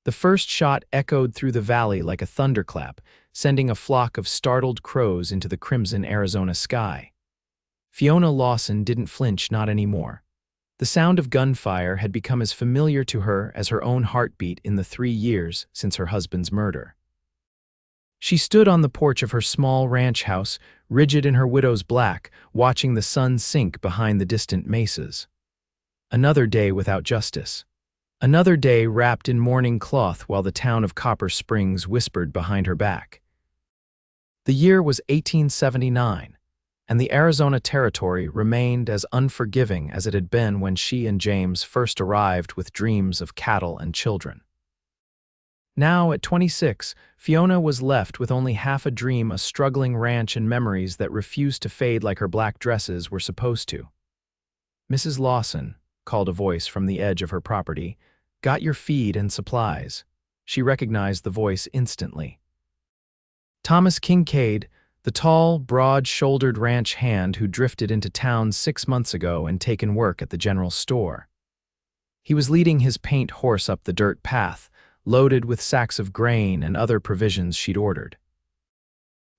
The first shot echoed through the valley like a thunderclap, sending a flock of startled crows into the crimson Arizona sky. Fiona Lawson didn't flinch, not anymore. The sound of gunfire had become as familiar to her as her own heartbeat in the 3 years since her husband's murder. She stood on the porch of her small ranch house, rigid in her widow's black, watching the sun sink behind the distant mesas. Another day without justice. Another day wrapped in mourning cloth while the town of Copper Springs whispered behind her back. The year was 1879. And the Arizona Territory remained as unforgiving as it had been when she and James first arrived with dreams of cattle and children. Now, at 26, Fiona was left with only half a dream, a struggling ranch, and memories that refused to fade like her black dresses were supposed to. "Mrs. Lawson," called a voice from the edge of her property, "got your feed and supplies." She recognized the voice instantly. Thomas Kincaid, the tall, broad-shouldered ranch hand who drifted into town 6 months ago and taken work at the general store. He was leading his paint horse up the dirt path, loaded with sacks of grain and other provisions she'd ordered.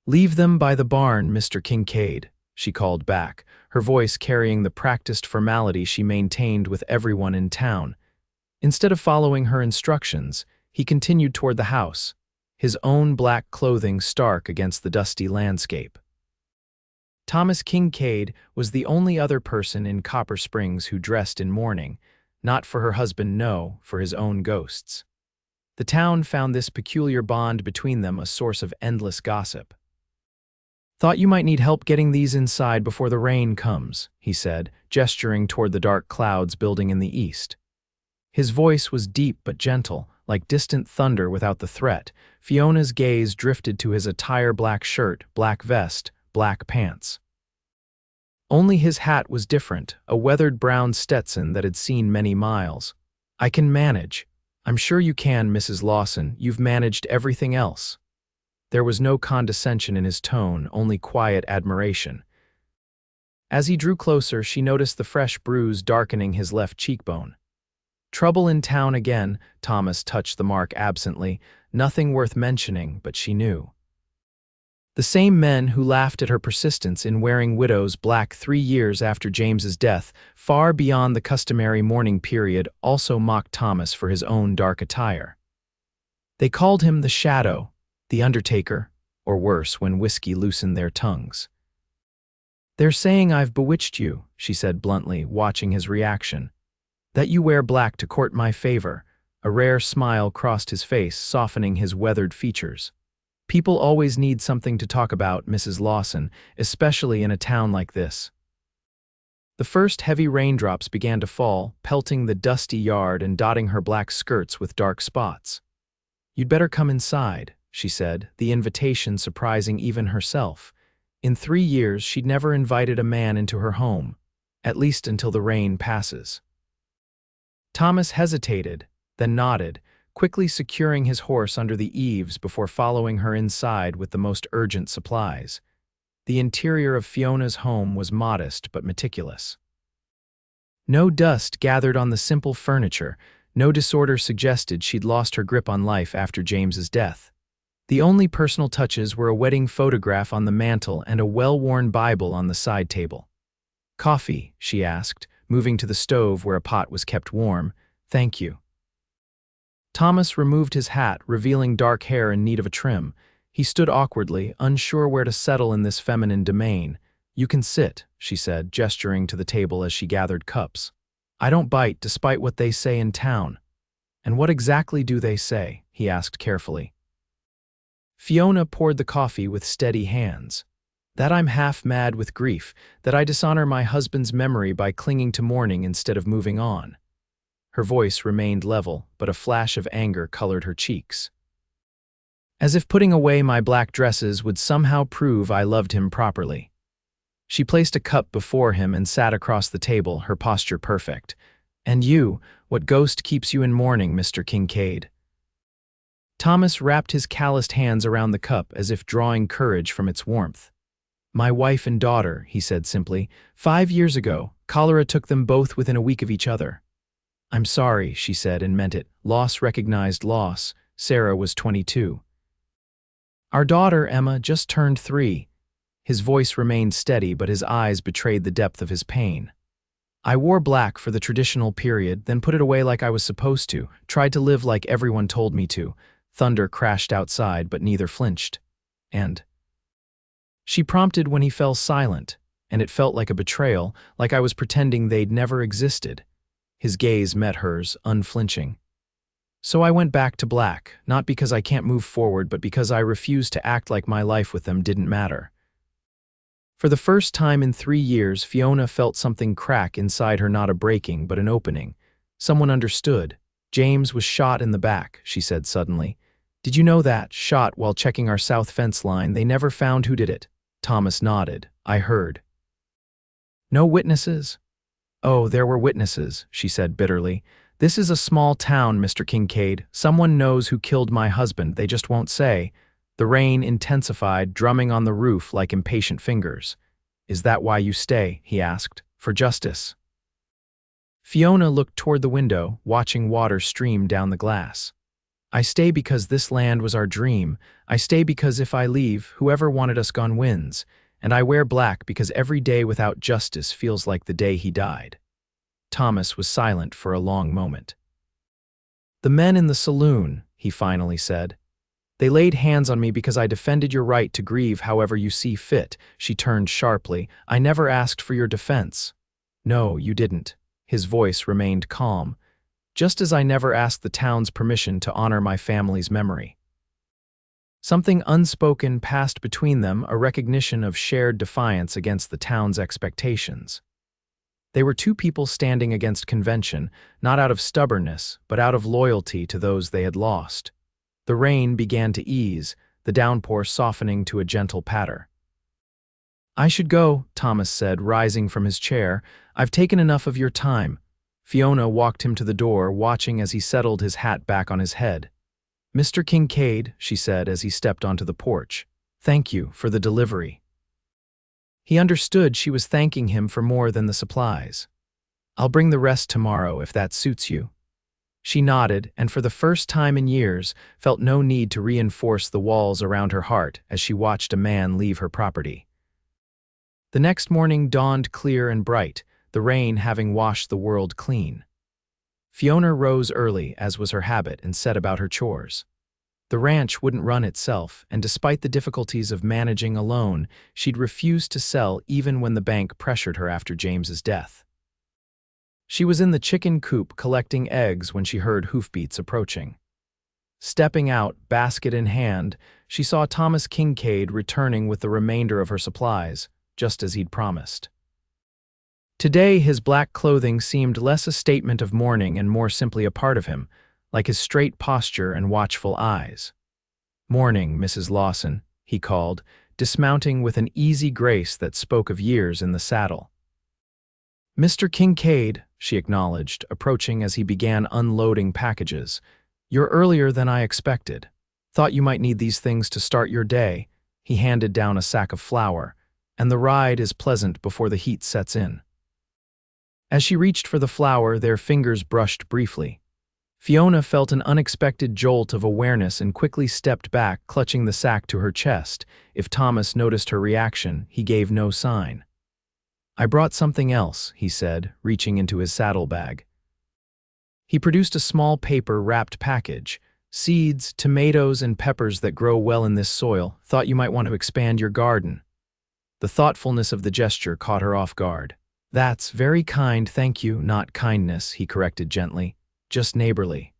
"Leave them by the barn, Mr. Kincaid," she called back, her voice carrying the practiced formality she maintained with everyone in town. Instead of following her instructions, he continued toward the house, his own black clothing stark against the dusty landscape. Thomas Kincaid was the only other person in Copper Springs who dressed in mourning, not for her husband, no, for his own ghosts. The town found this peculiar bond between them a source of endless gossip. "Thought you might need help getting these inside before the rain comes," he said, gesturing toward the dark clouds building in the east. His voice was deep but gentle, like distant thunder without the threat. Fiona's gaze drifted to his attire: black shirt, black vest, black pants. Only his hat was different, a weathered brown Stetson that had seen many miles. "I can manage." "I'm sure you can, Mrs. Lawson. You've managed everything else." There was no condescension in his tone, only quiet admiration. As he drew closer, she noticed the fresh bruise darkening his left cheekbone. "Trouble in town again," Thomas touched the mark absently. Nothing worth mentioning, but she knew. The same men who laughed at her persistence in wearing widow's black 3 years after James's death, far beyond the customary mourning period, also mocked Thomas for his own dark attire. They called him the Shadow, the Undertaker, or worse, when whiskey loosened their tongues. "They're saying I've bewitched you," she said bluntly, watching his reaction. "That you wear black to court my favor." A rare smile crossed his face, softening his weathered features. "People always need something to talk about, Mrs. Lawson, especially in a town like this." The first heavy raindrops began to fall, pelting the dusty yard and dotting her black skirts with dark spots. "You'd better come inside," she said, the invitation surprising even herself. In 3 years, she'd never invited a man into her home, at least until the rain passes. Thomas hesitated, then nodded, quickly securing his horse under the eaves before following her inside with the most urgent supplies. The interior of Fiona's home was modest but meticulous. No dust gathered on the simple furniture, no disorder suggested she'd lost her grip on life after James's death. The only personal touches were a wedding photograph on the mantel and a well-worn Bible on the side table. "Coffee?" she asked, moving to the stove where a pot was kept warm. "Thank you." Thomas removed his hat, revealing dark hair in need of a trim. He stood awkwardly, unsure where to settle in this feminine domain. "You can sit," she said, gesturing to the table as she gathered cups. "I don't bite, despite what they say in town." "And what exactly do they say?" he asked carefully. Fiona poured the coffee with steady hands. "That I'm half mad with grief, that I dishonor my husband's memory by clinging to mourning instead of moving on." Her voice remained level, but a flash of anger colored her cheeks. "As if putting away my black dresses would somehow prove I loved him properly." She placed a cup before him and sat across the table, her posture perfect. "And you, what ghost keeps you in mourning, Mr. Kincaid?" Thomas wrapped his calloused hands around the cup as if drawing courage from its warmth. "My wife and daughter," he said simply. 5 years ago, cholera took them both within a week of each other." I'm sorry, she said and meant it. Loss recognized loss. Sarah was 22. Our daughter, Emma, just turned 3. His voice remained steady, but his eyes betrayed the depth of his pain. I wore black for the traditional period, then put it away like I was supposed to, tried to live like everyone told me to. Thunder crashed outside, but neither flinched. And she prompted when he fell silent, and it felt like a betrayal, like I was pretending they'd never existed. His gaze met hers, unflinching. So I went back to black, not because I can't move forward, but because I refused to act like my life with them didn't matter. For the first time in 3 years, Fiona felt something crack inside her, not a breaking, but an opening. Someone understood. James was shot in the back, she said suddenly. Did you know that? Shot while checking our south fence line. They never found who did it. Thomas nodded. I heard. No witnesses? Oh, there were witnesses, she said bitterly. This is a small town, Mr. Kincaid. Someone knows who killed my husband, they just won't say. The rain intensified, drumming on the roof like impatient fingers. Is that why you stay? He asked. For justice. Fiona looked toward the window, watching water stream down the glass. I stay because this land was our dream. I stay because if I leave, whoever wanted us gone wins. And I wear black because every day without justice feels like the day he died. Thomas was silent for a long moment. The men in the saloon, he finally said. They laid hands on me because I defended your right to grieve however you see fit. She turned sharply. I never asked for your defense. No, you didn't. His voice remained calm. Just as I never asked the town's permission to honor my family's memory. Something unspoken passed between them, a recognition of shared defiance against the town's expectations. They were two people standing against convention, not out of stubbornness, but out of loyalty to those they had lost. The rain began to ease, the downpour softening to a gentle patter. I should go, Thomas said, rising from his chair. I've taken enough of your time. Fiona walked him to the door, watching as he settled his hat back on his head. Mr. Kincaid, she said as he stepped onto the porch, thank you for the delivery. He understood she was thanking him for more than the supplies. I'll bring the rest tomorrow if that suits you. She nodded, and for the first time in years, felt no need to reinforce the walls around her heart as she watched a man leave her property. The next morning dawned clear and bright, the rain having washed the world clean. Fiona rose early, as was her habit, and set about her chores. The ranch wouldn't run itself, and despite the difficulties of managing alone, she'd refused to sell even when the bank pressured her after James's death. She was in the chicken coop collecting eggs when she heard hoofbeats approaching. Stepping out, basket in hand, she saw Thomas Kincaid returning with the remainder of her supplies, just as he'd promised. Today, his black clothing seemed less a statement of mourning and more simply a part of him, like his straight posture and watchful eyes. Morning, Mrs. Lawson, he called, dismounting with an easy grace that spoke of years in the saddle. Mr. Kincaid, she acknowledged, approaching as he began unloading packages. You're earlier than I expected. Thought you might need these things to start your day. He handed down a sack of flour, and the ride is pleasant before the heat sets in. As she reached for the flour, their fingers brushed briefly. Fiona felt an unexpected jolt of awareness and quickly stepped back, clutching the sack to her chest. If Thomas noticed her reaction, he gave no sign. I brought something else, he said, reaching into his saddlebag. He produced a small paper-wrapped package. Seeds, tomatoes, and peppers that grow well in this soil. Thought you might want to expand your garden. The thoughtfulness of the gesture caught her off guard. That's very kind, thank you, not kindness, he corrected gently. Just neighborly.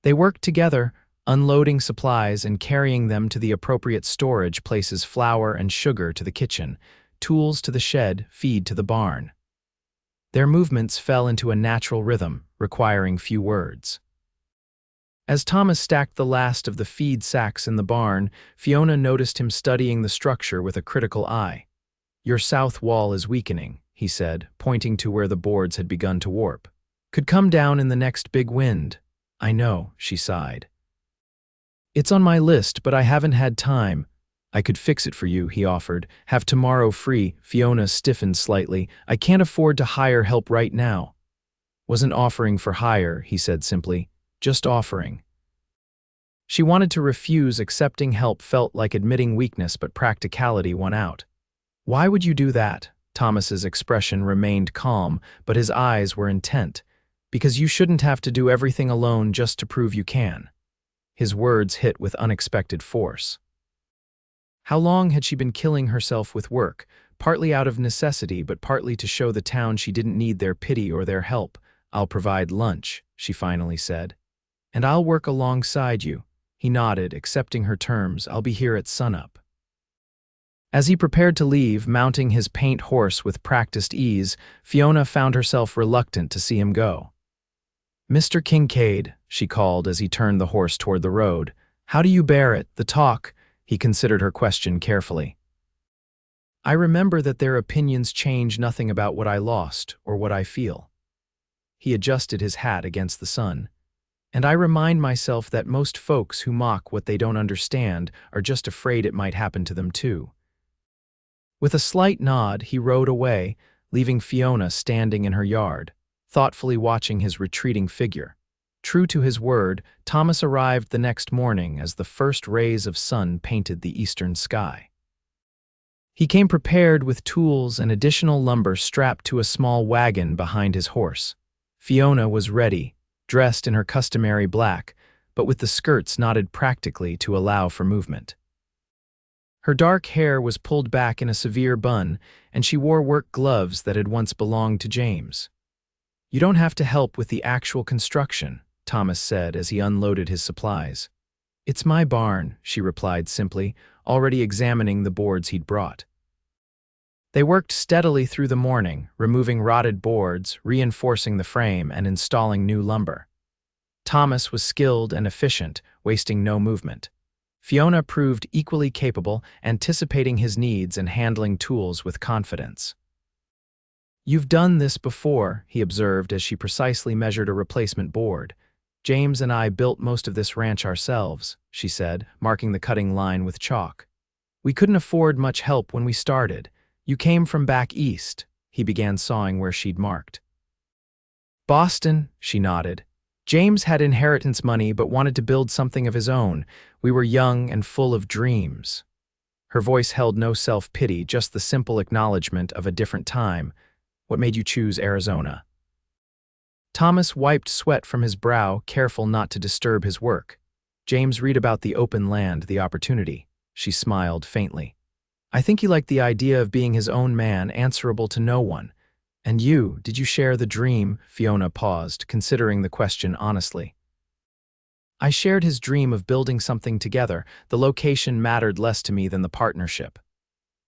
They worked together, unloading supplies and carrying them to the appropriate storage places, flour and sugar to the kitchen, tools to the shed, feed to the barn. Their movements fell into a natural rhythm, requiring few words. As Thomas stacked the last of the feed sacks in the barn, Fiona noticed him studying the structure with a critical eye. Your south wall is weakening, he said, pointing to where the boards had begun to warp. Could come down in the next big wind. I know, she sighed. It's on my list, but I haven't had time. I could fix it for you, he offered. Have tomorrow free. Fiona stiffened slightly. I can't afford to hire help right now. Wasn't offering for hire, he said simply. Just offering. She wanted to refuse. Accepting help felt like admitting weakness, but practicality won out. Why would you do that? Thomas's expression remained calm, but his eyes were intent. Because you shouldn't have to do everything alone just to prove you can. His words hit with unexpected force. How long had she been killing herself with work, partly out of necessity but partly to show the town she didn't need their pity or their help? I'll provide lunch, she finally said. And I'll work alongside you. He nodded, accepting her terms. I'll be here at sunup. As he prepared to leave, mounting his paint horse with practiced ease, Fiona found herself reluctant to see him go. Mr. Kincaid, she called as he turned the horse toward the road. How do you bear it, the talk? He considered her question carefully. I remember that their opinions change nothing about what I lost or what I feel. He adjusted his hat against the sun. And I remind myself that most folks who mock what they don't understand are just afraid it might happen to them too. With a slight nod, he rode away, leaving Fiona standing in her yard, thoughtfully watching his retreating figure. True to his word, Thomas arrived the next morning as the first rays of sun painted the eastern sky. He came prepared with tools and additional lumber strapped to a small wagon behind his horse. Fiona was ready, dressed in her customary black, but with the skirts knotted practically to allow for movement. Her dark hair was pulled back in a severe bun, and she wore work gloves that had once belonged to James. You don't have to help with the actual construction, Thomas said as he unloaded his supplies. It's my barn, she replied simply, already examining the boards he'd brought. They worked steadily through the morning, removing rotted boards, reinforcing the frame, and installing new lumber. Thomas was skilled and efficient, wasting no movement. Fiona proved equally capable, anticipating his needs and handling tools with confidence. You've done this before, he observed as she precisely measured a replacement board. James and I built most of this ranch ourselves, she said, marking the cutting line with chalk. We couldn't afford much help when we started. You came from back east, he began sawing where she'd marked. Boston, she nodded. James had inheritance money but wanted to build something of his own. We were young and full of dreams. Her voice held no self-pity, just the simple acknowledgement of a different time. What made you choose Arizona? Thomas wiped sweat from his brow, careful not to disturb his work. James read about the open land, the opportunity. She smiled faintly. I think he liked the idea of being his own man, answerable to no one. And you, did you share the dream? Fiona paused, considering the question honestly. I shared his dream of building something together. The location mattered less to me than the partnership.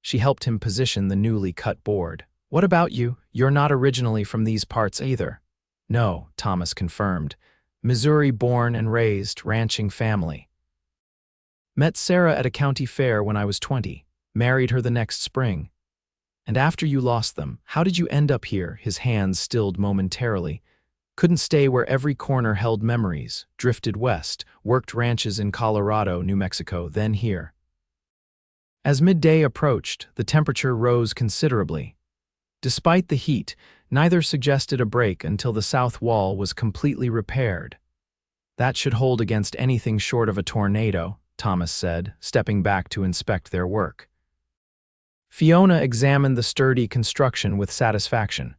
She helped him position the newly cut board. What about you? You're not originally from these parts either. No, Thomas confirmed. Missouri born and raised, ranching family. Met Sarah at a county fair when I was 20. Married her the next spring. And after you lost them, how did you end up here? His hands stilled momentarily. Couldn't stay where every corner held memories. Drifted west, worked ranches in Colorado, New Mexico, then here. As midday approached, the temperature rose considerably. Despite the heat, neither suggested a break until the south wall was completely repaired. That should hold against anything short of a tornado, Thomas said, stepping back to inspect their work. Fiona examined the sturdy construction with satisfaction.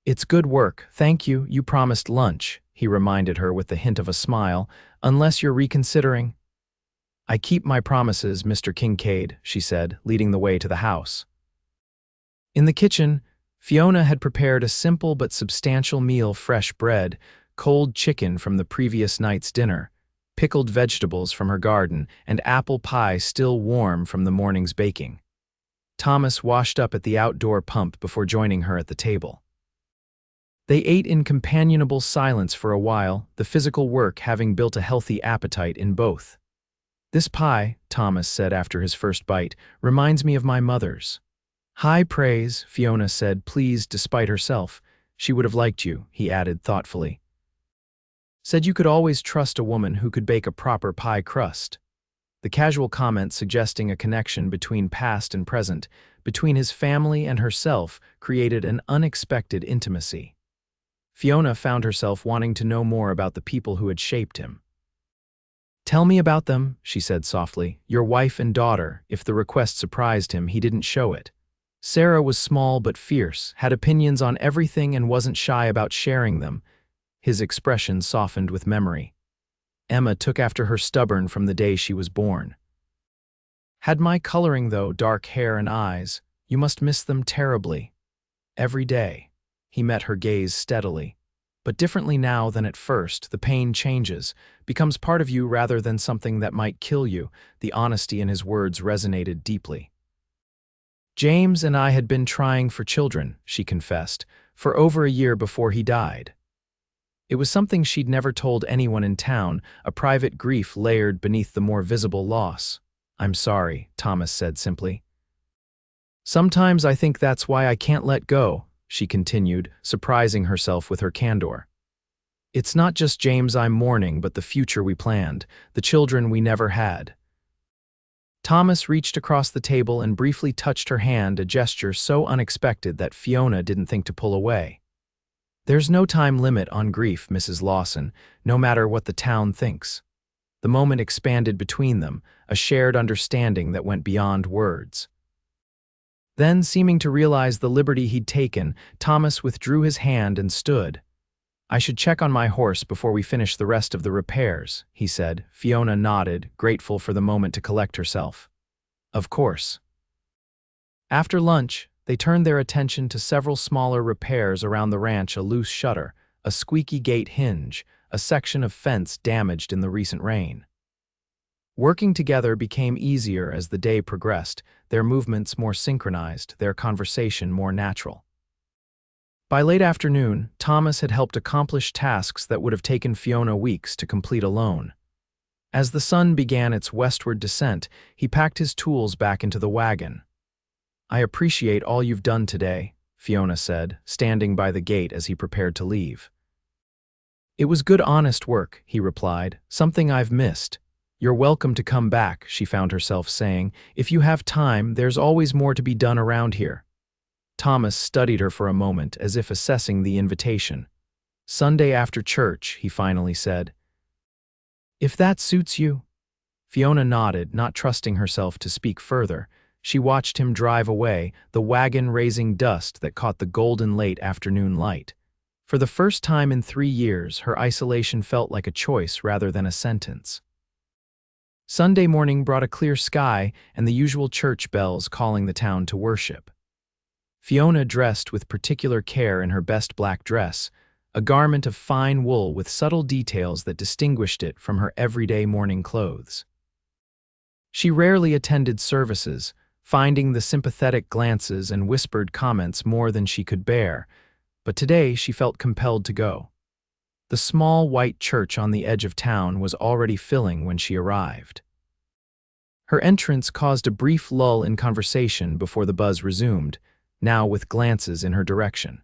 It's good work, thank you. You promised lunch, he reminded her with the hint of a smile, unless you're reconsidering. I keep my promises, Mr. Kincaid, she said, leading the way to the house. In the kitchen, Fiona had prepared a simple but substantial meal: fresh bread, cold chicken from the previous night's dinner, pickled vegetables from her garden, and apple pie still warm from the morning's baking. Thomas washed up at the outdoor pump before joining her at the table. They ate in companionable silence for a while, the physical work having built a healthy appetite in both. This pie, Thomas said after his first bite, reminds me of my mother's. High praise, Fiona said, pleased despite herself. She would have liked you, he added thoughtfully. Said you could always trust a woman who could bake a proper pie crust. The casual comment suggesting a connection between past and present, between his family and herself, created an unexpected intimacy. Fiona found herself wanting to know more about the people who had shaped him. "Tell me about them," she said softly. "Your wife and daughter." If the request surprised him, he didn't show it. Sarah was small but fierce, had opinions on everything and wasn't shy about sharing them. His expression softened with memory. Emma took after her stubborn from the day she was born. "Had my coloring, though, dark hair and eyes. You must miss them terribly." Every day. He met her gaze steadily. "But differently now than at first. The pain changes, becomes part of you rather than something that might kill you." The honesty in his words resonated deeply. "James and I had been trying for children," she confessed, "for over a year before he died." It was something she'd never told anyone in town, a private grief layered beneath the more visible loss. "I'm sorry," Thomas said simply. "Sometimes I think that's why I can't let go," she continued, surprising herself with her candor. "It's not just James I'm mourning, but the future we planned, the children we never had." Thomas reached across the table and briefly touched her hand, a gesture so unexpected that Fiona didn't think to pull away. "There's no time limit on grief, Mrs. Lawson, no matter what the town thinks." The moment expanded between them, a shared understanding that went beyond words. Then, seeming to realize the liberty he'd taken, Thomas withdrew his hand and stood. "I should check on my horse before we finish the rest of the repairs," he said. Fiona nodded, grateful for the moment to collect herself. "Of course." After lunch, they turned their attention to several smaller repairs around the ranch: a loose shutter, a squeaky gate hinge, a section of fence damaged in the recent rain. Working together became easier as the day progressed, their movements more synchronized, their conversation more natural. By late afternoon, Thomas had helped accomplish tasks that would have taken Fiona weeks to complete alone. As the sun began its westward descent, he packed his tools back into the wagon. "I appreciate all you've done today," Fiona said, standing by the gate as he prepared to leave. "It was good, honest work," he replied, "something I've missed." "You're welcome to come back," she found herself saying. "If you have time, there's always more to be done around here." Thomas studied her for a moment, as if assessing the invitation. "Sunday after church," he finally said. "If that suits you." Fiona nodded, not trusting herself to speak further. She watched him drive away, the wagon raising dust that caught the golden late afternoon light. For the first time in 3 years, her isolation felt like a choice rather than a sentence. Sunday morning brought a clear sky and the usual church bells calling the town to worship. Fiona dressed with particular care in her best black dress, a garment of fine wool with subtle details that distinguished it from her everyday morning clothes. She rarely attended services, finding the sympathetic glances and whispered comments more than she could bear, but today she felt compelled to go. The small white church on the edge of town was already filling when she arrived. Her entrance caused a brief lull in conversation before the buzz resumed, now with glances in her direction.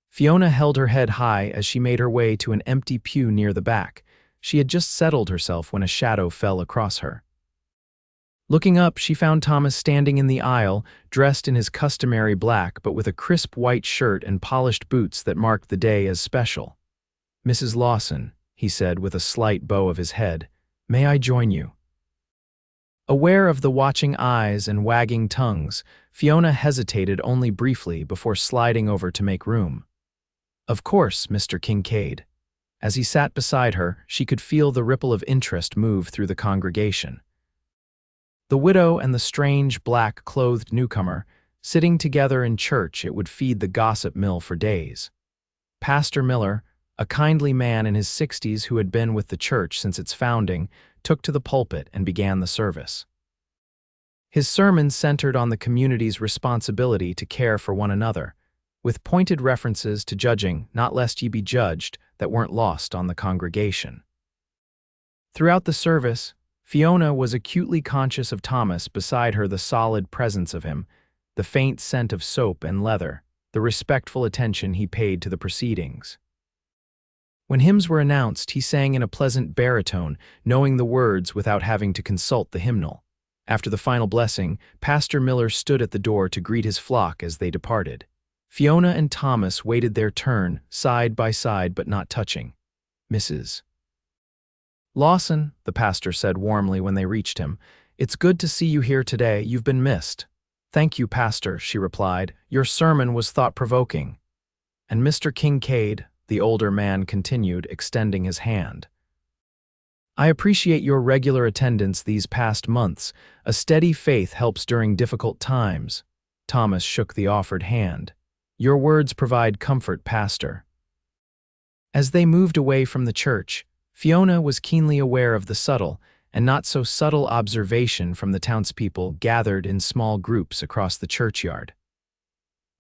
Fiona held her head high as she made her way to an empty pew near the back. She had just settled herself when a shadow fell across her. Looking up, she found Thomas standing in the aisle, dressed in his customary black but with a crisp white shirt and polished boots that marked the day as special. "Mrs. Lawson," he said with a slight bow of his head, "may I join you?" Aware of the watching eyes and wagging tongues, Fiona hesitated only briefly before sliding over to make room. "Of course, Mr. Kincaid." As he sat beside her, she could feel the ripple of interest move through the congregation. The widow and the strange, black-clothed newcomer, sitting together in church, it would feed the gossip mill for days. Pastor Miller, a kindly man in his 60s who had been with the church since its founding, took to the pulpit and began the service. His sermon centered on the community's responsibility to care for one another, with pointed references to judging, not lest ye be judged, that weren't lost on the congregation. Throughout the service, Fiona was acutely conscious of Thomas beside her, the solid presence of him, the faint scent of soap and leather, the respectful attention he paid to the proceedings. When hymns were announced, he sang in a pleasant baritone, knowing the words without having to consult the hymnal. After the final blessing, Pastor Miller stood at the door to greet his flock as they departed. Fiona and Thomas waited their turn, side by side but not touching. Mrs. Lawson, the pastor said warmly when they reached him, "It's good to see you here today. You've been missed." "Thank you, Pastor," she replied. "Your sermon was thought-provoking." "And Mr. Kincaid," the older man continued, extending his hand. "I appreciate your regular attendance these past months. A steady faith helps during difficult times." Thomas shook the offered hand. "Your words provide comfort, Pastor." As they moved away from the church, Fiona was keenly aware of the subtle and not so subtle observation from the townspeople gathered in small groups across the churchyard.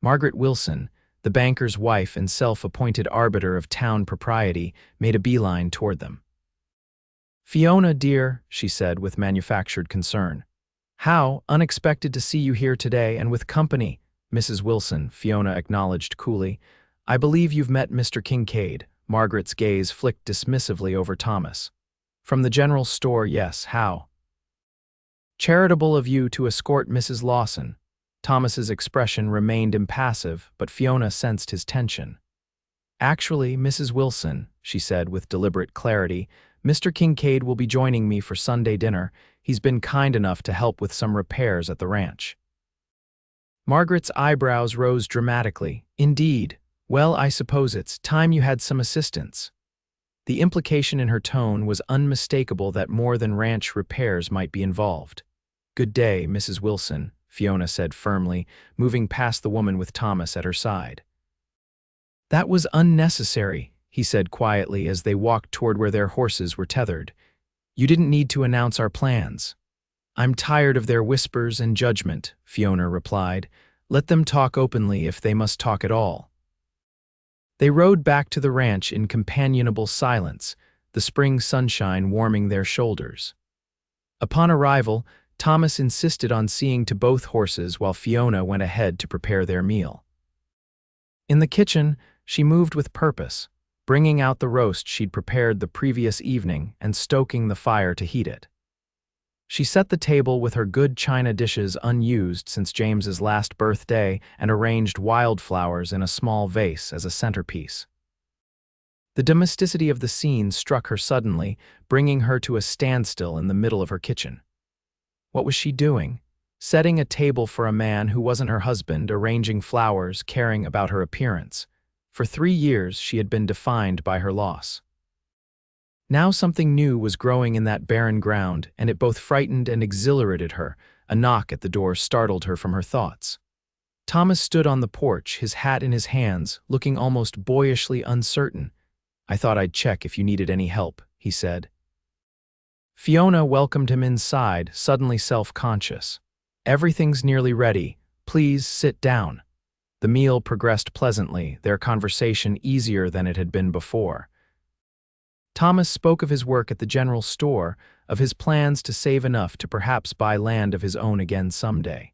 Margaret Wilson, the banker's wife and self-appointed arbiter of town propriety, made a beeline toward them. "Fiona, dear," she said with manufactured concern. "How unexpected to see you here today and with company." "Mrs. Wilson," Fiona acknowledged coolly. "I believe you've met Mr. Kincaid." Margaret's gaze flicked dismissively over Thomas. "From the general store, yes. How charitable of you to escort Mrs. Lawson." Thomas's expression remained impassive, but Fiona sensed his tension. "Actually, Mrs. Wilson," she said with deliberate clarity, "Mr. Kincaid will be joining me for Sunday dinner. He's been kind enough to help with some repairs at the ranch." Margaret's eyebrows rose dramatically. "Indeed. Well, I suppose it's time you had some assistance." The implication in her tone was unmistakable that more than ranch repairs might be involved. "Good day, Mrs. Wilson," Fiona said firmly, moving past the woman with Thomas at her side. "That was unnecessary," he said quietly as they walked toward where their horses were tethered. "You didn't need to announce our plans." "I'm tired of their whispers and judgment," Fiona replied. "Let them talk openly if they must talk at all." They rode back to the ranch in companionable silence, the spring sunshine warming their shoulders. Upon arrival, Thomas insisted on seeing to both horses while Fiona went ahead to prepare their meal. In the kitchen, she moved with purpose, bringing out the roast she'd prepared the previous evening and stoking the fire to heat it. She set the table with her good china dishes unused since James's last birthday and arranged wildflowers in a small vase as a centerpiece. The domesticity of the scene struck her suddenly, bringing her to a standstill in the middle of her kitchen. What was she doing? Setting a table for a man who wasn't her husband, arranging flowers, caring about her appearance. For 3 years, she had been defined by her loss. Now something new was growing in that barren ground, and it both frightened and exhilarated her. A knock at the door startled her from her thoughts. Thomas stood on the porch, his hat in his hands, looking almost boyishly uncertain. "I thought I'd check if you needed any help," he said. Fiona welcomed him inside, suddenly self-conscious. "Everything's nearly ready. Please sit down." The meal progressed pleasantly, their conversation easier than it had been before. Thomas spoke of his work at the general store, of his plans to save enough to perhaps buy land of his own again someday.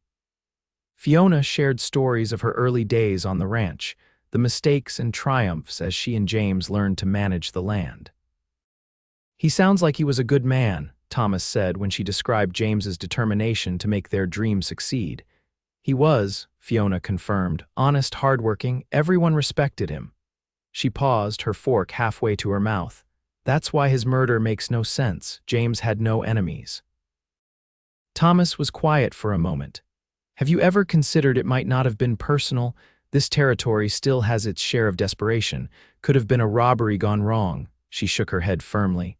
Fiona shared stories of her early days on the ranch, the mistakes and triumphs as she and James learned to manage the land. "He sounds like he was a good man," Thomas said when she described James's determination to make their dream succeed. "He was," Fiona confirmed, "honest, hardworking, everyone respected him." She paused, her fork halfway to her mouth. "That's why his murder makes no sense. James had no enemies." Thomas was quiet for a moment. "Have you ever considered it might not have been personal? This territory still has its share of desperation. Could have been a robbery gone wrong." She shook her head firmly.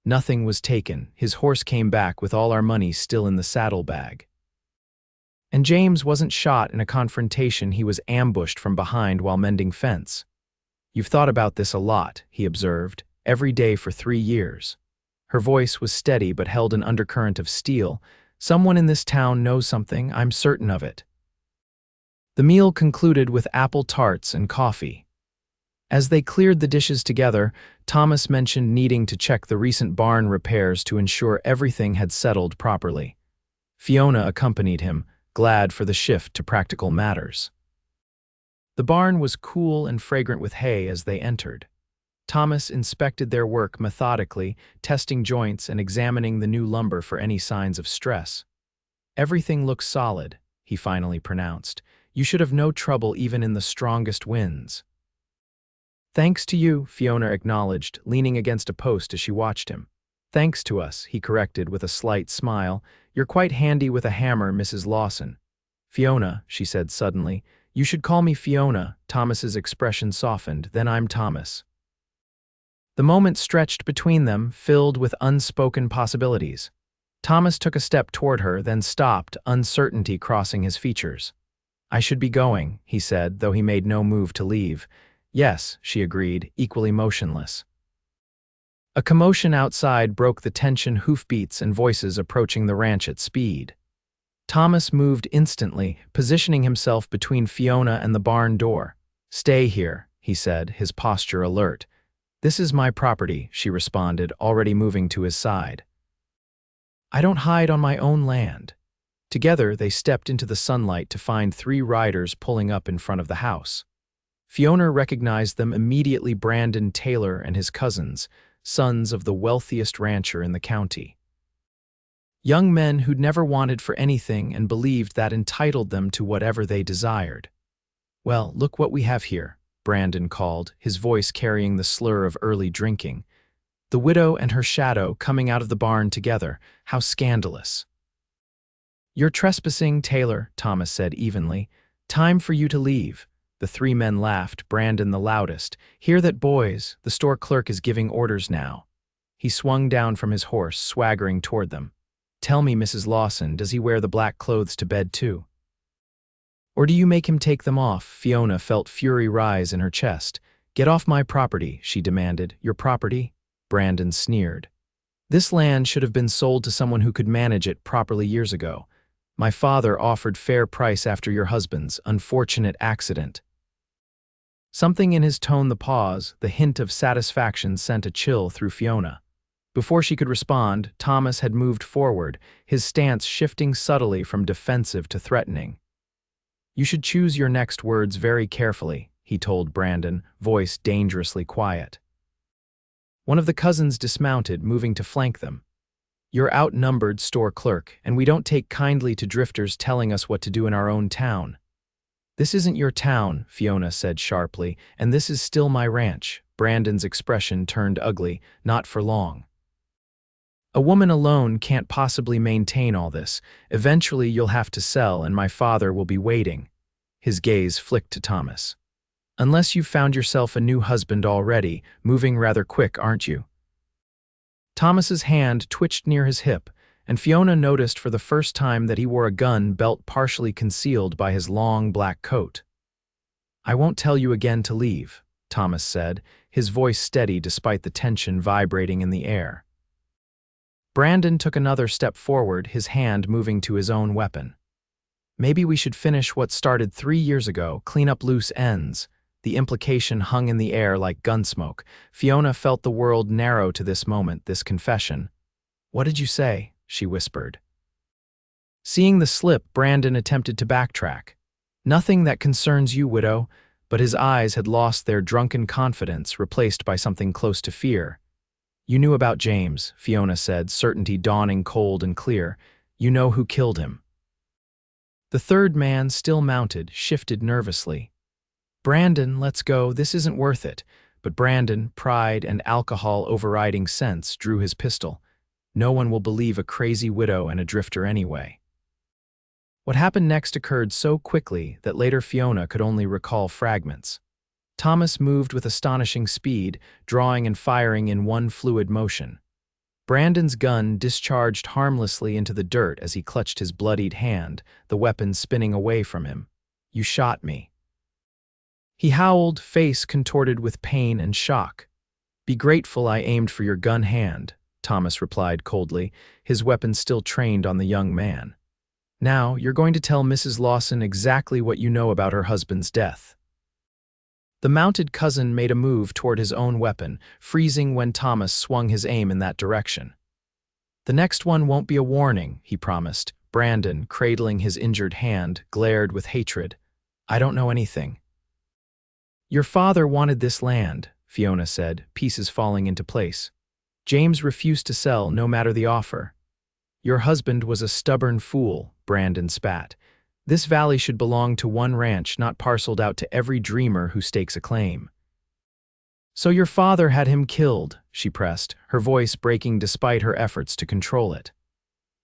"Nothing was taken. His horse came back with all our money still in the saddlebag. And James wasn't shot in a confrontation, he was ambushed from behind while mending fence." "You've thought about this a lot," he observed. "Every day for 3 years. Her voice was steady but held an undercurrent of steel. "Someone in this town knows something, I'm certain of it." The meal concluded with apple tarts and coffee. As they cleared the dishes together, Thomas mentioned needing to check the recent barn repairs to ensure everything had settled properly. Fiona accompanied him, glad for the shift to practical matters. The barn was cool and fragrant with hay as they entered. Thomas inspected their work methodically, testing joints and examining the new lumber for any signs of stress. "Everything looks solid," he finally pronounced. You should have no trouble even in the strongest winds." "Thanks to you," Fiona acknowledged, leaning against a post as she watched him. "Thanks to us," he corrected with a slight smile. "You're quite handy with a hammer, Mrs. Lawson." "Fiona," she said suddenly. "You should call me Fiona." Thomas's expression softened. "Then I'm Thomas." The moment stretched between them, filled with unspoken possibilities. Thomas took a step toward her, then stopped, uncertainty crossing his features. "I should be going," he said, though he made no move to leave. "Yes," she agreed, equally motionless. A commotion outside broke the tension, hoofbeats and voices approaching the ranch at speed. Thomas moved instantly, positioning himself between Fiona and the barn door. "Stay here," he said, his posture alert. "This is my property," she responded, already moving to his side. "I don't hide on my own land." Together, they stepped into the sunlight to find 3 riders pulling up in front of the house. Fiona recognized them immediately: Brandon Taylor and his cousins, sons of the wealthiest rancher in the county. Young men who'd never wanted for anything and believed that entitled them to whatever they desired. "Well, look what we have here," Brandon called, his voice carrying the slur of early drinking. "The widow and her shadow coming out of the barn together. How scandalous." "You're trespassing, Taylor," Thomas said evenly. "Time for you to leave." The 3 men laughed, Brandon the loudest. "Hear that, boys? The store clerk is giving orders now." He swung down from his horse, swaggering toward them. "Tell me, Mrs. Lawson, does he wear the black clothes to bed too? Or do you make him take them off?" Fiona felt fury rise in her chest. "Get off my property," she demanded. "Your property?" Brandon sneered. "This land should have been sold to someone who could manage it properly years ago. My father offered fair price after your husband's unfortunate accident." Something in his tone, the pause, the hint of satisfaction, sent a chill through Fiona. Before she could respond, Thomas had moved forward, his stance shifting subtly from defensive to threatening. "You should choose your next words very carefully," he told Brandon, voice dangerously quiet. One of the cousins dismounted, moving to flank them. "You're outnumbered, store clerk, and we don't take kindly to drifters telling us what to do in our own town." "This isn't your town," Fiona said sharply, "and this is still my ranch." Brandon's expression turned ugly. "Not for long. A woman alone can't possibly maintain all this. Eventually you'll have to sell, and my father will be waiting." His gaze flicked to Thomas. "Unless you've found yourself a new husband already, moving rather quick, aren't you?" Thomas's hand twitched near his hip, and Fiona noticed for the first time that he wore a gun belt partially concealed by his long black coat. "I won't tell you again to leave," Thomas said, his voice steady despite the tension vibrating in the air. Brandon took another step forward, his hand moving to his own weapon. "Maybe we should finish what started 3 years ago, clean up loose ends." The implication hung in the air like gunsmoke. Fiona felt the world narrow to this moment, this confession. "What did you say?" she whispered. Seeing the slip, Brandon attempted to backtrack. "Nothing that concerns you, widow," but his eyes had lost their drunken confidence, replaced by something close to fear. "You knew about James," Fiona said, certainty dawning cold and clear. "You know who killed him." The 3rd man, still mounted, shifted nervously. "Brandon, let's go. This isn't worth it." But Brandon, pride and alcohol overriding sense, drew his pistol. "No one will believe a crazy widow and a drifter anyway." What happened next occurred so quickly that later Fiona could only recall fragments. Thomas moved with astonishing speed, drawing and firing in one fluid motion. Brandon's gun discharged harmlessly into the dirt as he clutched his bloodied hand, the weapon spinning away from him. "You shot me." He howled, face contorted with pain and shock. "Be grateful I aimed for your gun hand," Thomas replied coldly, his weapon still trained on the young man. "Now, you're going to tell Mrs. Lawson exactly what you know about her husband's death." The mounted cousin made a move toward his own weapon, freezing when Thomas swung his aim in that direction. "The next one won't be a warning," he promised. Brandon, cradling his injured hand, glared with hatred. "I don't know anything." "Your father wanted this land," Fiona said, pieces falling into place. "James refused to sell, no matter the offer." "Your husband was a stubborn fool," Brandon spat. This valley should belong to one ranch, not parceled out to every dreamer who stakes a claim. So your father had him killed, she pressed, her voice breaking despite her efforts to control it.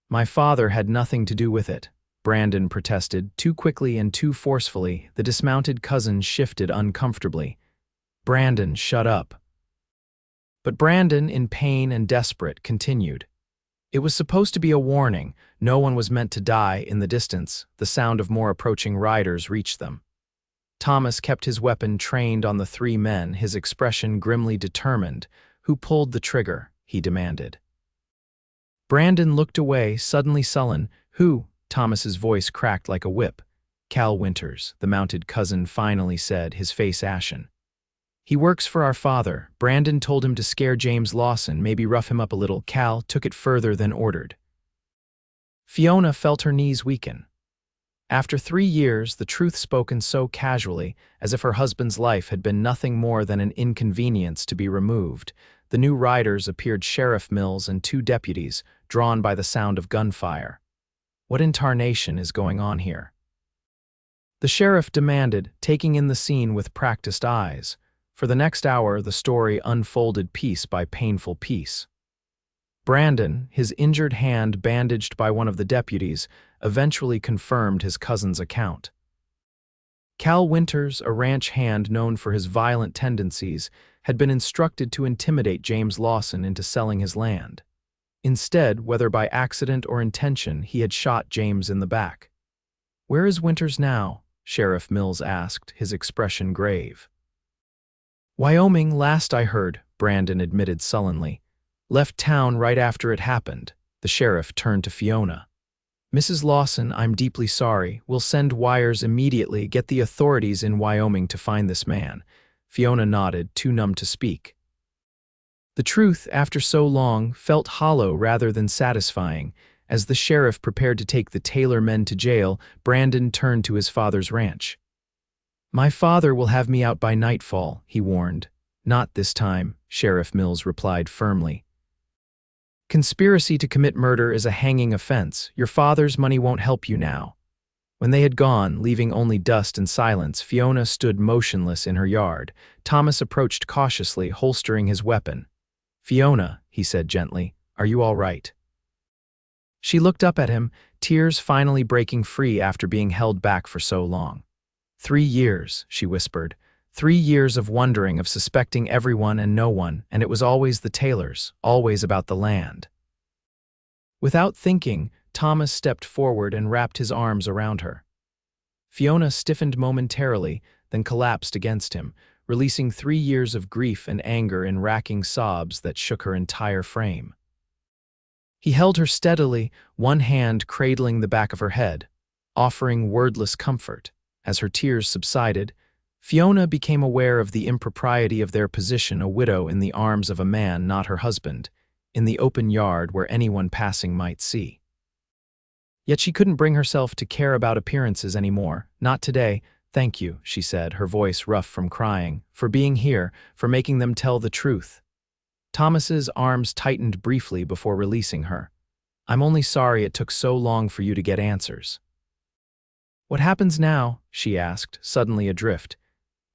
My father had nothing to do with it, Brandon protested, too quickly and too forcefully. The dismounted cousin shifted uncomfortably. Brandon, shut up. But Brandon, in pain and desperate, continued. It was supposed to be a warning. No one was meant to die. In the distance, the sound of more approaching riders reached them. Thomas kept his weapon trained on the three men, his expression grimly determined. Who pulled the trigger? He demanded. Brandon looked away, suddenly sullen. Who? Thomas's voice cracked like a whip. Cal Winters, the mounted cousin finally said, his face ashen. He works for our father. Brandon told him to scare James Lawson, maybe rough him up a little. Cal took it further than ordered. Fiona felt her knees weaken. After 3 years, the truth spoken so casually, as if her husband's life had been nothing more than an inconvenience to be removed, the new riders appeared Sheriff Mills and 2 deputies, drawn by the sound of gunfire. What in tarnation is going on here? The sheriff demanded, taking in the scene with practiced eyes. For the next hour, the story unfolded piece by painful piece. Brandon, his injured hand bandaged by one of the deputies, eventually confirmed his cousin's account. Cal Winters, a ranch hand known for his violent tendencies, had been instructed to intimidate James Lawson into selling his land. Instead, whether by accident or intention, he had shot James in the back. Where is Winters now? Sheriff Mills asked, his expression grave. Wyoming, last I heard, Brandon admitted sullenly. Left town right after it happened. The sheriff turned to Fiona. Mrs. Lawson, I'm deeply sorry. We'll send wires immediately. Get the authorities in Wyoming to find this man. Fiona nodded, too numb to speak. The truth, after so long, felt hollow rather than satisfying. As the sheriff prepared to take the Taylor men to jail, Brandon turned to his father's ranch. My father will have me out by nightfall, he warned. Not this time, Sheriff Mills replied firmly. Conspiracy to commit murder is a hanging offense. Your father's money won't help you now. When they had gone, leaving only dust and silence, Fiona stood motionless in her yard. Thomas approached cautiously, holstering his weapon. Fiona, he said gently, are you all right? She looked up at him, tears finally breaking free after being held back for so long. 3 years, she whispered. 3 years of wondering, of suspecting everyone and no one, and it was always the Taylors, always about the land. Without thinking, Thomas stepped forward and wrapped his arms around her. Fiona stiffened momentarily, then collapsed against him, releasing 3 years of grief and anger in racking sobs that shook her entire frame. He held her steadily, one hand cradling the back of her head, offering wordless comfort. As her tears subsided, Fiona became aware of the impropriety of their position, a widow in the arms of a man not her husband, in the open yard where anyone passing might see. Yet she couldn't bring herself to care about appearances anymore. Not today. Thank you, she said, her voice rough from crying, for being here, for making them tell the truth. Thomas's arms tightened briefly before releasing her. I'm only sorry it took so long for you to get answers. What happens now? She asked, suddenly adrift.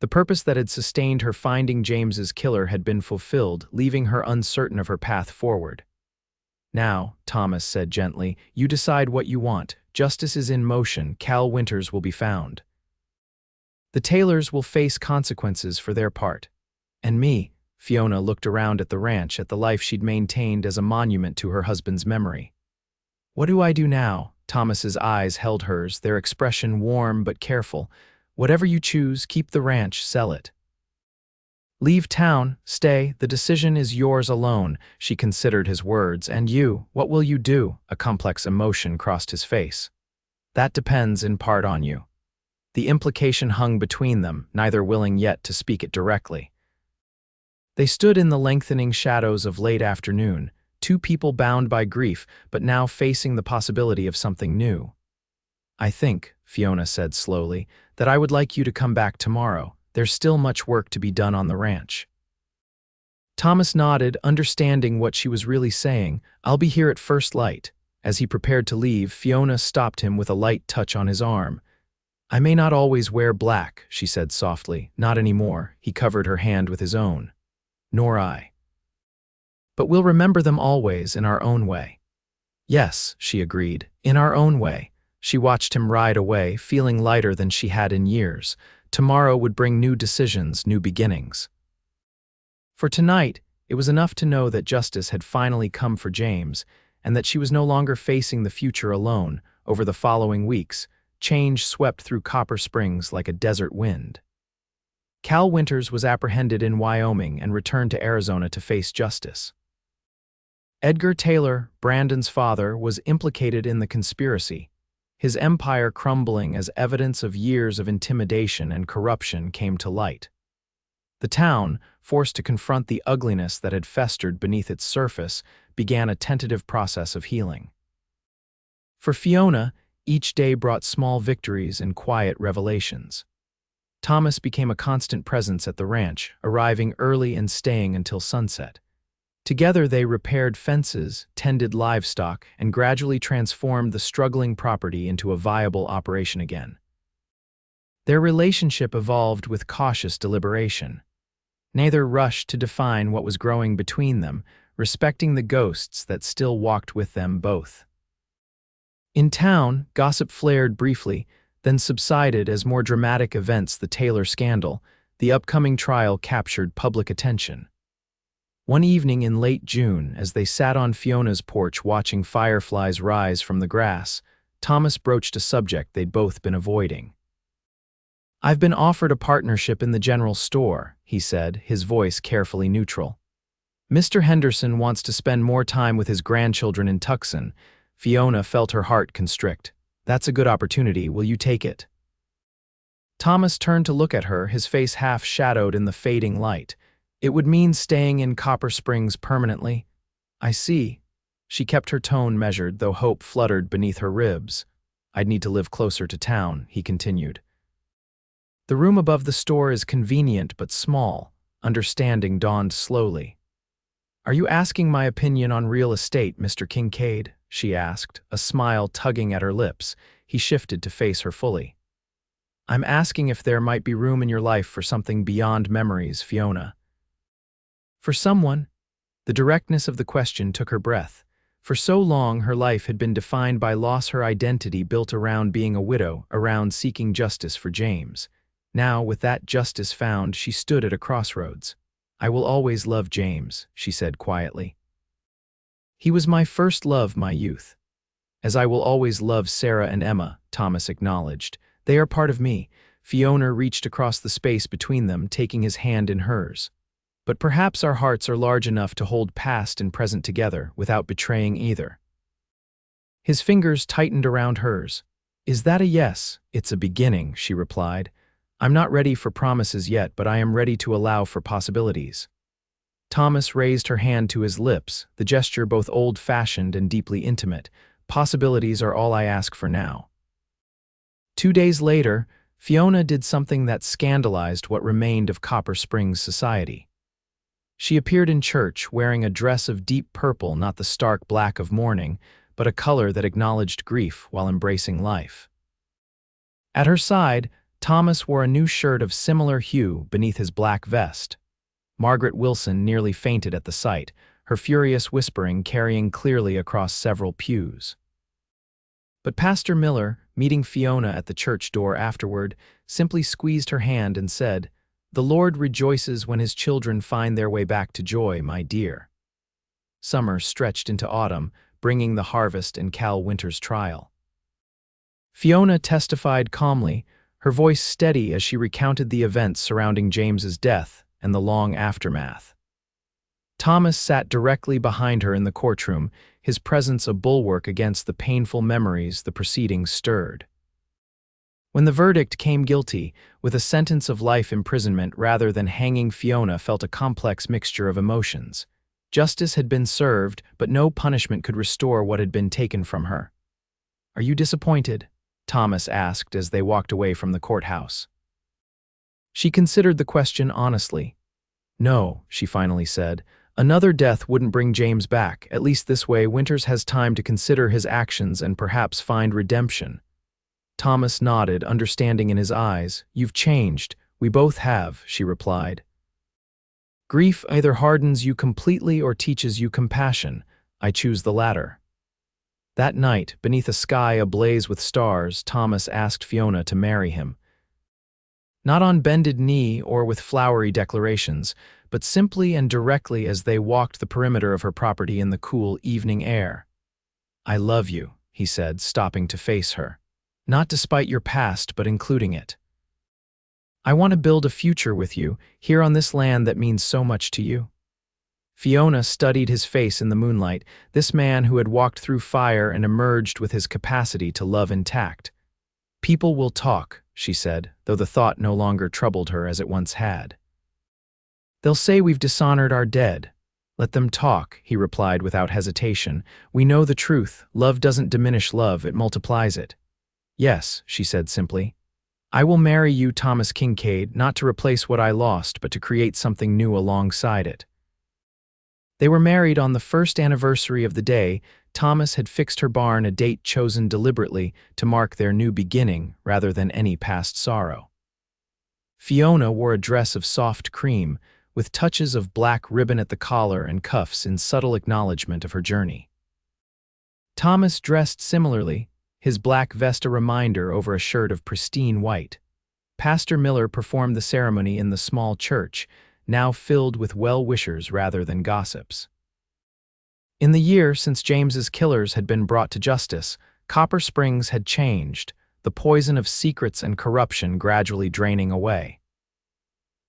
The purpose that had sustained her finding James's killer had been fulfilled, leaving her uncertain of her path forward. Now, Thomas said gently, you decide what you want. Justice is in motion. Cal Winters will be found. The Taylors will face consequences for their part. And me, Fiona looked around at the ranch, at the life she'd maintained as a monument to her husband's memory. What do I do now? Thomas's eyes held hers, their expression warm but careful. Whatever you choose, keep the ranch, sell it. Leave town, stay, the decision is yours alone, she considered his words. And you, what will you do? A complex emotion crossed his face. That depends in part on you. The implication hung between them, neither willing yet to speak it directly. They stood in the lengthening shadows of late afternoon, 2 people bound by grief, but now facing the possibility of something new. I think, Fiona said slowly, that I would like you to come back tomorrow. There's still much work to be done on the ranch. Thomas nodded, understanding what she was really saying. I'll be here at first light. As he prepared to leave, Fiona stopped him with a light touch on his arm. "I may not always wear black," she said softly. "Not anymore." He covered her hand with his own. "Nor I. But we'll remember them always in our own way." "Yes," she agreed, "in our own way." She watched him ride away, feeling lighter than she had in years. Tomorrow would bring new decisions, new beginnings. For tonight, it was enough to know that justice had finally come for James, and that she was no longer facing the future alone. Over the following weeks, change swept through Copper Springs like a desert wind. Cal Winters was apprehended in Wyoming and returned to Arizona to face justice. Edgar Taylor, Brandon's father, was implicated in the conspiracy, his empire crumbling as evidence of years of intimidation and corruption came to light. The town, forced to confront the ugliness that had festered beneath its surface, began a tentative process of healing. For Fiona, each day brought small victories and quiet revelations. Thomas became a constant presence at the ranch, arriving early and staying until sunset. Together they repaired fences, tended livestock, and gradually transformed the struggling property into a viable operation again. Their relationship evolved with cautious deliberation. Neither rushed to define what was growing between them, respecting the ghosts that still walked with them both. In town, gossip flared briefly, then subsided as more dramatic events, the Taylor scandal, the upcoming trial, captured public attention. One evening in late June, as they sat on Fiona's porch watching fireflies rise from the grass, Thomas broached a subject they'd both been avoiding. "I've been offered a partnership in the general store," he said, his voice carefully neutral. "Mr. Henderson wants to spend more time with his grandchildren in Tucson." Fiona felt her heart constrict. "That's a good opportunity. Will you take it?" Thomas turned to look at her, his face half shadowed in the fading light. "It would mean staying in Copper Springs permanently." "I see." She kept her tone measured, though hope fluttered beneath her ribs. "I'd need to live closer to town," he continued. "The room above the store is convenient but small." Understanding dawned slowly. "Are you asking my opinion on real estate, Mr. Kincaid?" she asked, a smile tugging at her lips. He shifted to face her fully. "I'm asking if there might be room in your life for something beyond memories, Fiona." "For someone?" The directness of the question took her breath. For so long, her life had been defined by loss, her identity built around being a widow, around seeking justice for James. Now, with that justice found, she stood at a crossroads. "I will always love James," she said quietly. "He was my first love, my youth." "As I will always love Sarah and Emma," Thomas acknowledged. "They are part of me." Fiona reached across the space between them, taking his hand in hers. "But perhaps our hearts are large enough to hold past and present together without betraying either." His fingers tightened around hers. "Is that a yes?" "It's a beginning," she replied. "I'm not ready for promises yet, but I am ready to allow for possibilities." Thomas raised her hand to his lips, the gesture both old-fashioned and deeply intimate. "Possibilities are all I ask for now." 2 days later, Fiona did something that scandalized what remained of Copper Springs society. She appeared in church wearing a dress of deep purple, not the stark black of mourning, but a color that acknowledged grief while embracing life. At her side, Thomas wore a new shirt of similar hue beneath his black vest. Margaret Wilson nearly fainted at the sight, her furious whispering carrying clearly across several pews. But Pastor Miller, meeting Fiona at the church door afterward, simply squeezed her hand and said, "The Lord rejoices when his children find their way back to joy, my dear." Summer stretched into autumn, bringing the harvest and Cal Winters' trial. Fiona testified calmly, her voice steady as she recounted the events surrounding James's death and the long aftermath. Thomas sat directly behind her in the courtroom, his presence a bulwark against the painful memories the proceedings stirred. When the verdict came guilty, with a sentence of life imprisonment rather than hanging, Fiona felt a complex mixture of emotions. Justice had been served, but no punishment could restore what had been taken from her. "Are you disappointed?" Thomas asked as they walked away from the courthouse. She considered the question honestly. "No," she finally said. Another death wouldn't bring James back. At least this way, Winters has time to consider his actions and perhaps find redemption. Thomas nodded, understanding in his eyes. "You've changed. We both have," she replied. "Grief either hardens you completely or teaches you compassion. I choose the latter." That night, beneath a sky ablaze with stars, Thomas asked Fiona to marry him. Not on bended knee or with flowery declarations, but simply and directly as they walked the perimeter of her property in the cool evening air. "I love you," he said, stopping to face her. "Not despite your past, but including it. I want to build a future with you, here on this land that means so much to you." Fiona studied his face in the moonlight, this man who had walked through fire and emerged with his capacity to love intact. "People will talk," she said, though the thought no longer troubled her as it once had. "They'll say we've dishonored our dead." "Let them talk," he replied without hesitation. "We know the truth. Love doesn't diminish love, it multiplies it." "Yes," she said simply. "I will marry you, Thomas Kincaid, not to replace what I lost, but to create something new alongside it." They were married on the first anniversary of the day. Thomas had fixed her barn a date chosen deliberately to mark their new beginning rather than any past sorrow. Fiona wore a dress of soft cream, with touches of black ribbon at the collar and cuffs in subtle acknowledgement of her journey. Thomas dressed similarly, his black vest a reminder over a shirt of pristine white. Pastor Miller performed the ceremony in the small church, now filled with well-wishers rather than gossips. In the year since James's killers had been brought to justice, Copper Springs had changed, the poison of secrets and corruption gradually draining away.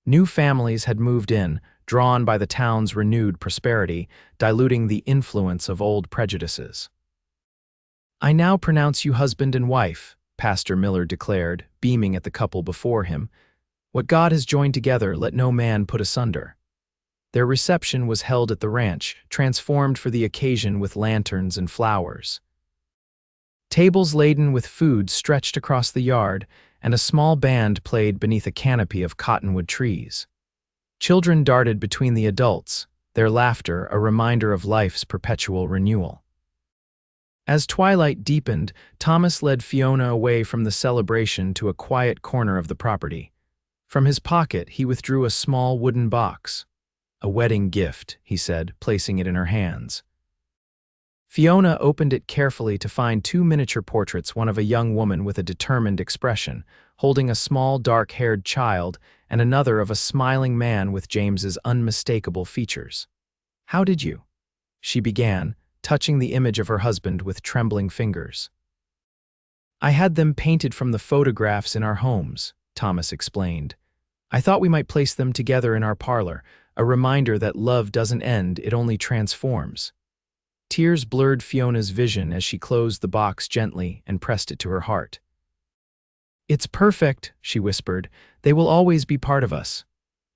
New families had moved in, drawn by the town's renewed prosperity, diluting the influence of old prejudices. "I now pronounce you husband and wife," Pastor Miller declared, beaming at the couple before him. "What God has joined together, let no man put asunder." Their reception was held at the ranch, transformed for the occasion with lanterns and flowers. Tables laden with food stretched across the yard, and a small band played beneath a canopy of cottonwood trees. Children darted between the adults, their laughter a reminder of life's perpetual renewal. As twilight deepened, Thomas led Fiona away from the celebration to a quiet corner of the property. From his pocket, he withdrew a small wooden box. "A wedding gift," he said, placing it in her hands. Fiona opened it carefully to find two miniature portraits, one of a young woman with a determined expression, holding a small dark-haired child, and another of a smiling man with James's unmistakable features. "How did you?" she began, touching the image of her husband with trembling fingers. "I had them painted from the photographs in our homes," Thomas explained. "I thought we might place them together in our parlor, a reminder that love doesn't end, it only transforms." Tears blurred Fiona's vision as she closed the box gently and pressed it to her heart. "It's perfect," she whispered. "They will always be part of us."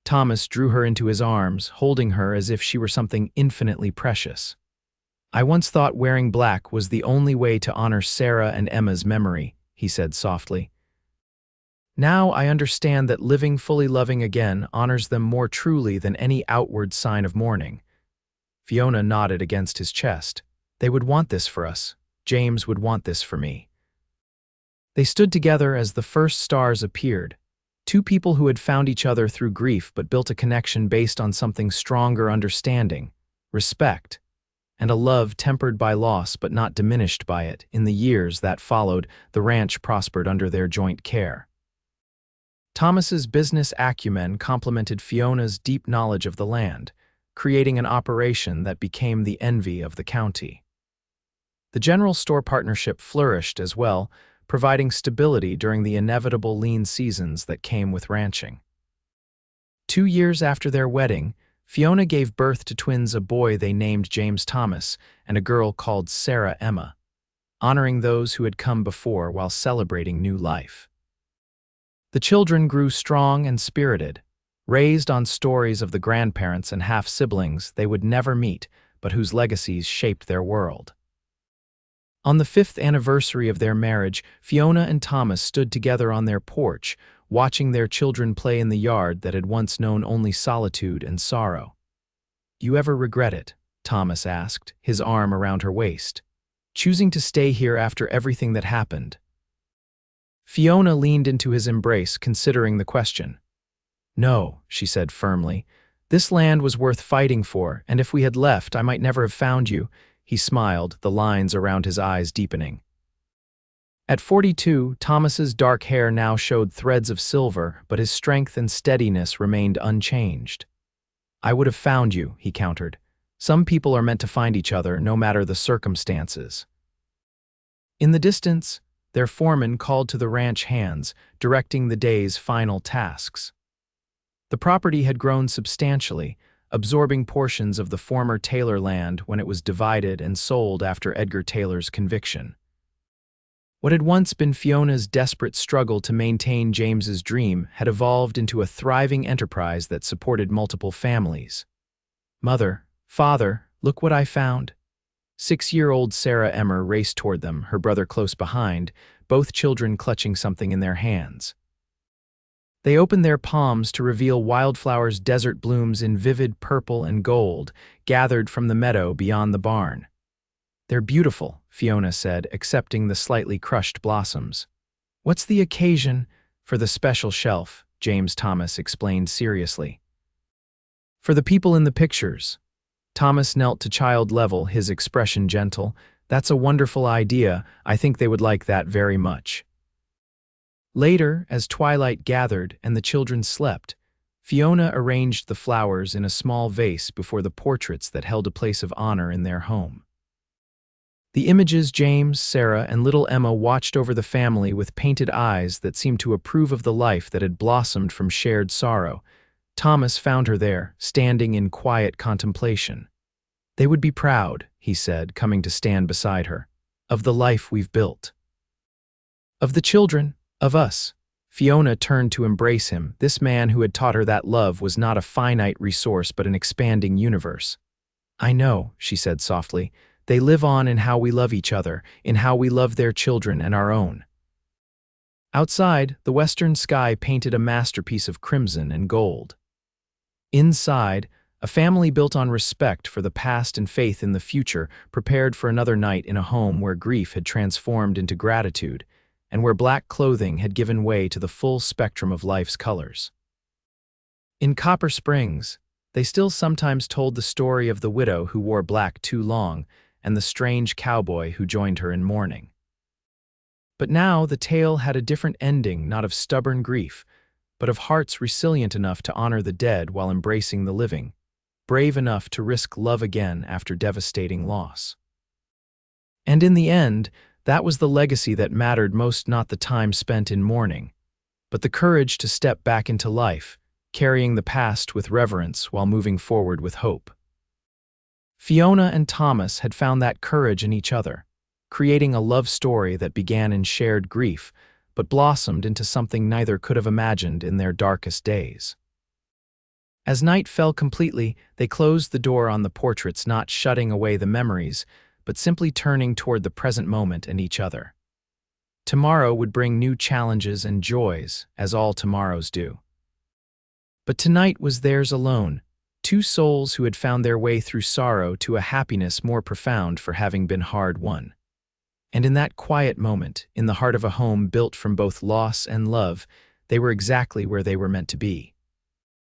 Thomas drew her into his arms, holding her as if she were something infinitely precious. "I once thought wearing black was the only way to honor Sarah and Emma's memory," he said softly. "Now I understand that living fully loving again honors them more truly than any outward sign of mourning." Fiona nodded against his chest. "They would want this for us. James would want this for me." They stood together as the first stars appeared, two people who had found each other through grief but built a connection based on something stronger: understanding, respect, and a love tempered by loss but not diminished by it. In the years that followed, the ranch prospered under their joint care. Thomas's business acumen complemented Fiona's deep knowledge of the land, creating an operation that became the envy of the county. The general store partnership flourished as well, providing stability during the inevitable lean seasons that came with ranching. 2 years after their wedding, Fiona gave birth to twins, a boy they named James Thomas and a girl called Sarah Emma, honoring those who had come before while celebrating new life. The children grew strong and spirited, raised on stories of the grandparents and half-siblings they would never meet, but whose legacies shaped their world. On the 5th anniversary of their marriage, Fiona and Thomas stood together on their porch, watching their children play in the yard that had once known only solitude and sorrow. You ever regret it? Thomas asked, his arm around her waist. Choosing to stay here after everything that happened. Fiona leaned into his embrace, considering the question. No, she said firmly. This land was worth fighting for, and if we had left, I might never have found you. He smiled, the lines around his eyes deepening. At 42, Thomas's dark hair now showed threads of silver, but his strength and steadiness remained unchanged. I would have found you, he countered. Some people are meant to find each other, no matter the circumstances. In the distance, their foreman called to the ranch hands, directing the day's final tasks. The property had grown substantially, absorbing portions of the former Taylor land when it was divided and sold after Edgar Taylor's conviction. What had once been Fiona's desperate struggle to maintain James's dream had evolved into a thriving enterprise that supported multiple families. Mother, father, look what I found. 6-year-old Sarah Emmer raced toward them, her brother close behind, both children clutching something in their hands. They opened their palms to reveal wildflowers' desert blooms in vivid purple and gold, gathered from the meadow beyond the barn. They're beautiful, Fiona said, accepting the slightly crushed blossoms. What's the occasion? For the special shelf, James Thomas explained seriously. For the people in the pictures. Thomas knelt to child level, his expression gentle. That's a wonderful idea. I think they would like that very much. Later, as twilight gathered and the children slept, Fiona arranged the flowers in a small vase before the portraits that held a place of honor in their home. The images James, Sarah, and little Emma watched over the family with painted eyes that seemed to approve of the life that had blossomed from shared sorrow. Thomas found her there, standing in quiet contemplation. They would be proud, he said, coming to stand beside her, of the life we've built. Of the children, of us. Fiona turned to embrace him. This man who had taught her that love was not a finite resource but an expanding universe. I know, she said softly. They live on in how we love each other, in how we love their children and our own. Outside, the western sky painted a masterpiece of crimson and gold. Inside, a family built on respect for the past and faith in the future prepared for another night in a home where grief had transformed into gratitude, and where black clothing had given way to the full spectrum of life's colors. In Copper Springs, they still sometimes told the story of the widow who wore black too long and the strange cowboy who joined her in mourning. But now the tale had a different ending, not of stubborn grief, but of hearts resilient enough to honor the dead while embracing the living, brave enough to risk love again after devastating loss. And in the end, that was the legacy that mattered most, not the time spent in mourning, but the courage to step back into life, carrying the past with reverence while moving forward with hope. Fiona and Thomas had found that courage in each other, creating a love story that began in shared grief, but blossomed into something neither could have imagined in their darkest days. As night fell completely, they closed the door on the portraits, not shutting away the memories, but simply turning toward the present moment and each other. Tomorrow would bring new challenges and joys, as all tomorrows do. But tonight was theirs alone, two souls who had found their way through sorrow to a happiness more profound for having been hard won. And in that quiet moment, in the heart of a home built from both loss and love, they were exactly where they were meant to be.